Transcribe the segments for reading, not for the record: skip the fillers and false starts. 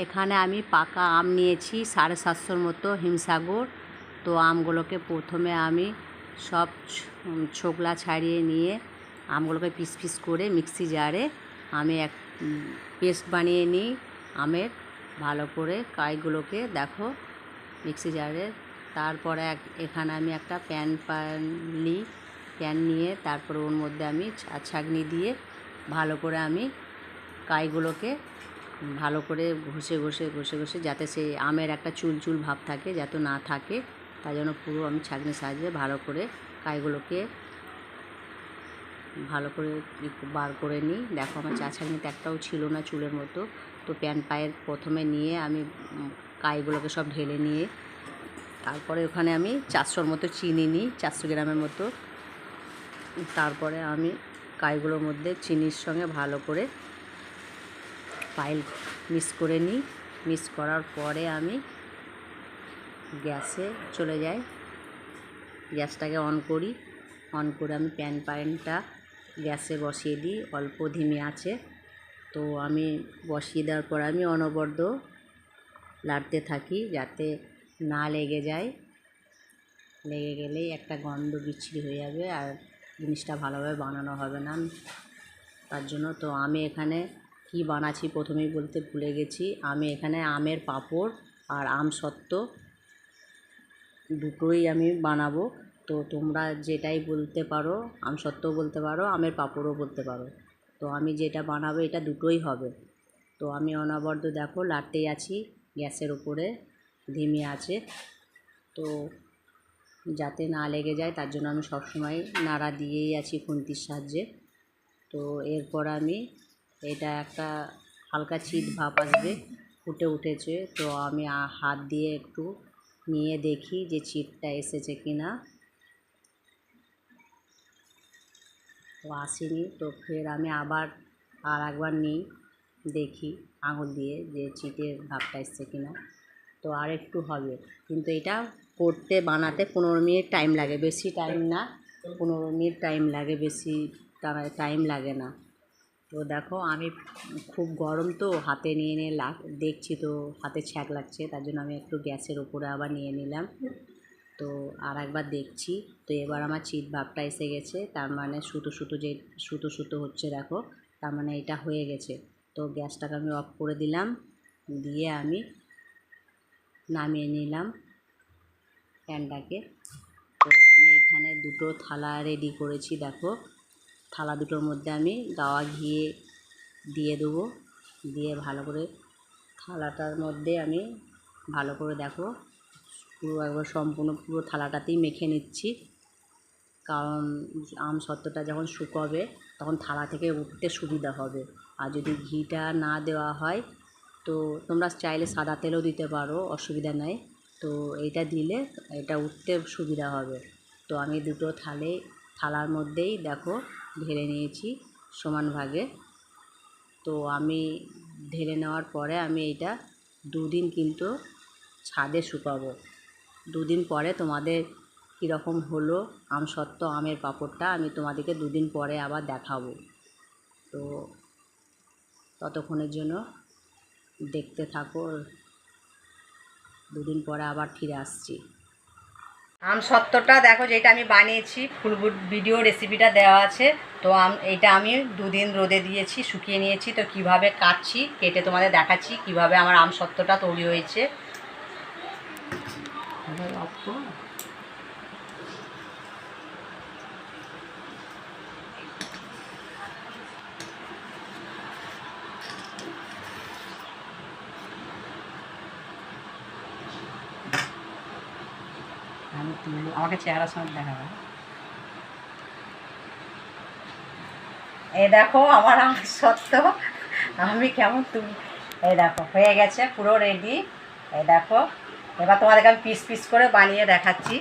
এখানে আমি পাকা আম নিয়েছি 750 মতো হিমসাগর। তো আমগুলোকে প্রথমে আমি সব ছোকলা ছাড়িয়ে নিয়ে আমগুলোকে পিস পিস করে মিক্সি জারে আমি এক পেস্ট বানিয়ে নিই আমের। ভালো করে কাইগুলোকে দেখো মিক্সি জারে। তারপরে এখানে আমি একটা প্যান নিয়ে তারপরে ওর মধ্যে আমি ছাঁকনি দিয়ে ভালো করে আমি কাইগুলোকে ভালো করে ঘষে যাতে সেই আমের একটা চুলচুল ভাব থাকে যাতে না থাকে, তাই জন্য পুরো আমি ছাঁকনির সাহায্যে ভালো করে কাইগুলোকে ভালো করে বার করে নিই। দেখো আমার ছাঁকনিতে একটাও ছিল না চুলের মতো। তো পায়ের প্রথমে নিয়ে আমি কাইগুলোকে সব ঢেলে নিয়ে তারপরে ওখানে আমি 400 মতো চিনি নিই, 400 গ্রামের মতো। তারপরে আমি কাইগুলোর মধ্যে চিনির সঙ্গে ভালো করে মিক্স করে নিই। মিক্স করার পরে আমি গ্যাসে চলে যাই, গ্যাসটাকে অন করে আমি প্যানটা গ্যাসে বসিয়ে দিই অল্প ধিমে আছে। তো আমি বসিয়ে দেওয়ার পর আমি অনবরত লাড়তে থাকি যাতে না লেগে যায়। লেগে গেলেই একটা গন্ধ বিচ্ছিরি হয়ে যাবে আর জিনিসটা ভালোভাবে বানানো হবে না। তার জন্য তো আমি এখানে কি বানাচ্ছি প্রথমেই বলতে ভুলে গেছি। আমি এখানে আমের পাঁপড় আর আমসত্ত্ব দুটোই আমি বানাবো। তো তোমরা যেটাই বলতে পারো, আমসত্ত্বও বলতে পারো, আমের পাঁপড়ও বলতে পারো। তো আমি যেটা বানাবো এটা দুটোই হবে। তো আমি অনবরত দেখো লাড়তেই আছি গ্যাসের উপরে ধিমে আছে, তো যাতে না লেগে যায় তার জন্য আমি সবসময় নাড়া দিয়েই আছি খুন্তির সাহায্যে। তো এরপর আমি এটা একটা হালকা চিট ভাব আসবে, ফুটে উঠেছে। তো আমি হাত দিয়ে একটু নিয়ে দেখি যে চিটটা এসেছে কি না। তো আসেনি, তো ফের আমি আবার একবার নিই, দেখি আঙুল দিয়ে যে চিটের ভাবটা এসছে কি না। তো আর একটু হবে, কিন্তু এটা বানাতে 15 মিনিট টাইম লাগে, বেশি টাইম না, 15 মিনিট টাইম লাগে, বেশি টাইম লাগে না। তো দেখো আমি খুব গরম তো হাতে নিয়ে দেখছি, তো হাতে ছ্যাঁক লাগছে, তার জন্য আমি একটু গ্যাসের উপরে আবার নিয়ে নিলাম। তো আর একবার দেখছি। তো এবার আমার চিট ভাবটা এসে গেছে, তার মানে সুতো হচ্ছে দেখো, তার মানে এটা হয়ে গেছে। তো গ্যাসটাকে আমি অফ করে দিলাম, দিয়ে আমি নামিয়ে নিলাম প্যানটাকে। তো আমি এখানে দুটো থালা রেডি করেছি দেখো। থালা দুটোর মধ্যে আমি গাওয়া ঘি দিয়ে দেবো, দিয়ে ভালো করে থালাটার মধ্যে আমি ভালো করে দেখো পুরো একবার সম্পূর্ণ পুরো থালাটাতেই মেখে নিচ্ছি। কারণ আমসত্ত্বটা যখন শুকোবে তখন থালা থেকে উঠতে সুবিধা হবে। আর যদি ঘিটা না দেওয়া হয় তো তোমরা চাইলে সাদা তেলও দিতে পারো, অসুবিধা নেই। তো এইটা দিলে এটা উঠতে সুবিধা হবে। তো আমি দুটো থালার মধ্যেই দেখো ঢেলে নিয়েছি সমান ভাগে। তো আমি ঢেলে নেওয়ার পরে আমি এইটা 2 দিন কিন্তু ছাদে শুকাবো। 2 দিন পরে তোমাদের কীরকম হলো আমসত্ত্ব আমের পাঁপড়টা আমি তোমাদেরকে 2 দিন পরে আবার দেখাবো। তো ততক্ষণের জন্য দেখতে থাকো, 2 দিন পরে আবার ফিরে আসছি। আমসত্ত্বটা দেখো যেটা আমি বানিয়েছি, ফুল ভিডিও রেসিপিটা দেওয়া আছে। তো এইটা আমি 2 দিন রোদে দিয়েছি, শুকিয়ে নিয়েছি। তো কিভাবে কাটছি কেটে তোমাদের দেখাচ্ছি কিভাবে আমার আমসত্ত্বটা তৈরি হয়েছে। আমাকে চেহারা সঙ্গে দেখাবে। এই দেখো আমার আমসত্ত্ব আমি কেমন এই দেখো হয়ে গেছে পুরো রেডি। এই দেখো এবার তোমাদেরকে আমি পিস পিস করে বানিয়ে দেখাচ্ছি।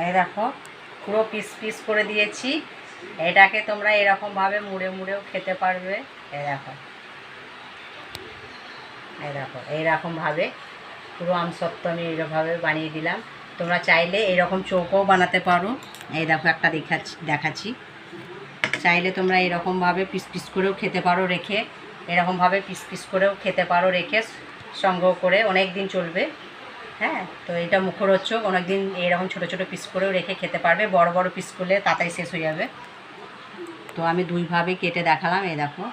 এই দেখো পুরো পিস পিস করে দিয়েছি। এটাকে তোমরা এরকমভাবে মুড়ে মুড়েও খেতে পারবে। এই দেখো এইরকমভাবে পুরো আমসত্ত্ব আমি এইরকমভাবে বানিয়ে দিলাম। তোমরা চাইলে এরকম চৌকোও বানাতে পারো। এই দেখো একটা দেখাচ্ছি। চাইলে তোমরা এরকমভাবে পিস পিস করেও খেতে পারো রেখে, এরকমভাবে পিস পিস করেও খেতে পারো রেখে, সংগ্রহ করে অনেক দিন চলবে। হ্যাঁ, তো এটা মুখরোচক, অনেক দিন এরকম ছোটো ছোটো পিস করেও রেখে খেতে পারবে। বড় বড় পিস করলে তাড়াতাড়ি শেষ হয়ে যাবে। তো আমি দুইভাবে কেটে দেখালাম। এই দেখো।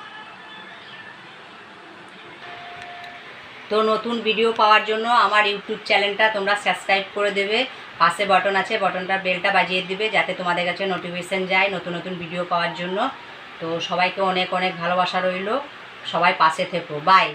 তো নতুন ভিডিও পাওয়ার জন্য আমার ইউটিউব চ্যানেলটা তোমরা সাবস্ক্রাইব করে দেবে। পাশে বাটন আছে, বাটনটা বেলটা বাজিয়ে দিবে যাতে তোমাদের কাছে নোটিফিকেশান যায় নতুন নতুন ভিডিও পাওয়ার জন্য। তো সবাইকে অনেক অনেক ভালোবাসা রইল। সবাই পাশে থেকো। বাই।